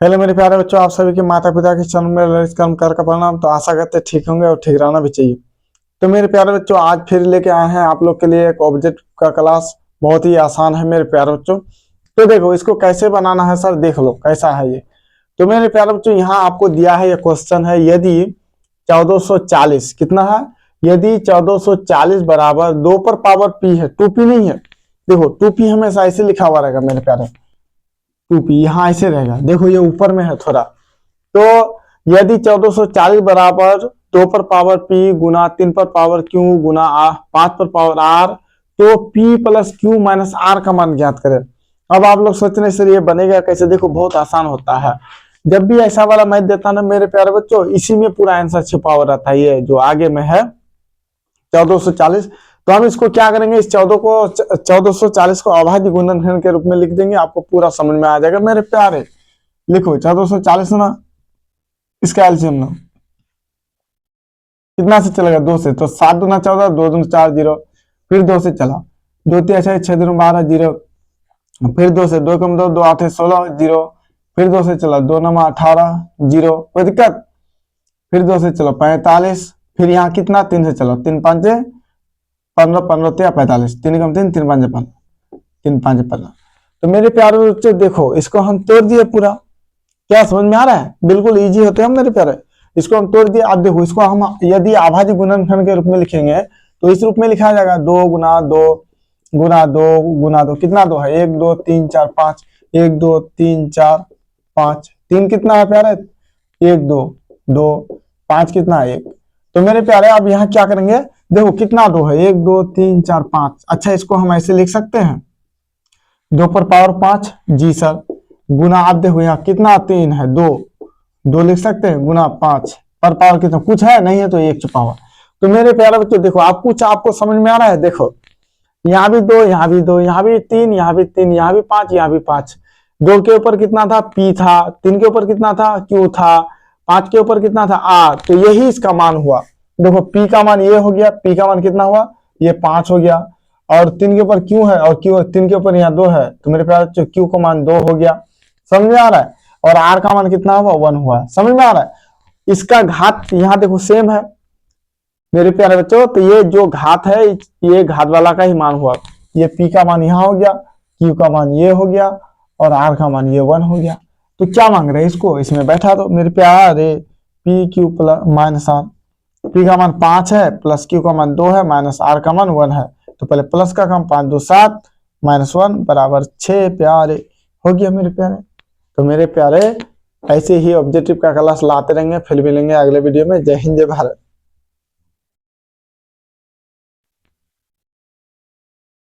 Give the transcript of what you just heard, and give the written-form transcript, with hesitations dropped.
Hello मेरे प्यारे बच्चों, आप सभी के माता पिता के चरण में ललित कर्मकार का प्रणाम। तो आशा करते हैं ठीक होंगे और ठीक रहना भी चाहिए। तो मेरे प्यारे बच्चों, आज फिर लेके आए हैं आप लोग के लिए एक ऑब्जेक्ट का क्लास। बहुत ही आसान है मेरे प्यारे बच्चों। तो देखो इसको कैसे बनाना है सर, देख लो कैसा है ये। तो मेरे प्यारे बच्चों, यहाँ आपको दिया है, ये क्वेश्चन है, यदि 1440 कितना है, यदि 1440 बराबर 2 पर पावर p है, 2p नहीं है। देखो 2p हमेशा ऐसे लिखा हुआ रहेगा मेरे प्यारे, 2p यहाँ ऐसे रहेगा। देखो ये ऊपर में है थोड़ा। तो यदि 1440 बराबर 2 पर पावर p गुना 3 पर पावर q गुना 5 पर पावर r, तो p plus q minus r का मान ज्ञात करें। अब आप लोग सोच रहे सर ये बनेगा कैसे? देखो बहुत आसान होता है। जब भी ऐसा वाला मैथ देता ना मेरे प्यारे बच्चों, इसी में पूरा आंसर छिपा हुआ रहता है। ये जो आगे में है 1440, तो हम इसको क्या करेंगे, इस 1440 को अभाज्य गुणनखंड के रूप में लिख देंगे। आपको पूरा समझ में आ जाएगा मेरे प्यारे। लिखो 1440 ना, इसका एलसीएम ना कितना से चलेगा, 2 से। तो 7 दूना 14, 2 दूना 4 0, फिर 2 से चला, 2 3 6 6 दूना 12 0, फिर 2 से, 2 कम 2 2 8 16 0, फिर 2 से चला, 2 9 18 0, कोई दिक्कत। फिर 2 से चलो 45, फिर यहाँ कितना, 3 से चलो, 3 5 15 15 45, 3 कम 3 3 5 15, 3 5 15। तो मेरे प्यारे बच्चों देखो इसको हम तोड़ दिए पूरा। क्या समझ में आ रहा है? बिल्कुल इजी होते हैं मेरे प्यारे। इसको हम तोड़ दिए। अब देखो इसको हम यदि अभाज्य गुणनखंड के रूप में लिखेंगे तो इस रूप में लिखा जाएगा, 2 गुना 2 गुना 2 गुना 2, कितना 2 है, 1 2 3 4 5, 1 2 3 4 5, 3 कितना है प्यारे, 1 2 2, 5 कितना है 1। तो मेरे प्यारे अब यहाँ क्या करेंगे, देखो कितना 2 है, 1 2 3 4 5। अच्छा इसको हम ऐसे लिख सकते हैं, 2 पर पावर 5, जी सर, गुना आप देखो यहाँ कितना 3 है, 2 2 लिख सकते हैं, गुना 5 पर पावर कितना, कुछ है नहीं है तो 1 छुपा हुआ। तो मेरे प्यारे बच्चों देखो आप कुछ आपको समझ में आ रहा है। देखो यहाँ भी 2, यहाँ भी 2, यहाँ भी 3, यहाँ भी 3, यहाँ भी 5, यहाँ भी 5। 2 के ऊपर कितना था, p था, 3 के ऊपर कितना था, q था, 5 के ऊपर कितना था, r। तो यही इसका मान हुआ। देखो p का मान ये हो गया, p का मान कितना हुआ, ये 5 हो गया, और 3 के ऊपर q है, और q 3 के ऊपर यहाँ 2 है, तो मेरे प्यारे बच्चों q का मान 2 हो गया। समझ में आ रहा है? और r का मान कितना हुआ, 1 हुआ। समझ में आ रहा है? इसका घात यहाँ देखो सेम है मेरे प्यारे बच्चों। तो ये जो घात है, ये घात वाला का ही मान हुआ। ये p का मान यहाँ हो गया, q का मान ये हो गया, और r का मान ये 1 हो गया। तो क्या मांग रहे हैं, इसको इसमें बैठा दो मेरे प्यारे, p q plus minus r। p का मान 5 है, प्लस q का मान 2 है, माइनस r का मान 1 है। तो पहले प्लस का काम, 5 2 7 माइनस 1 बराबर 6 प्यारे, हो गया मेरे प्यारे। तो मेरे प्यारे ऐसे ही ऑब्जेक्टिव का क्लास लाते रहेंगे। फिर मिलेंगे अगले वीडियो में। जय हिंद जय भारत।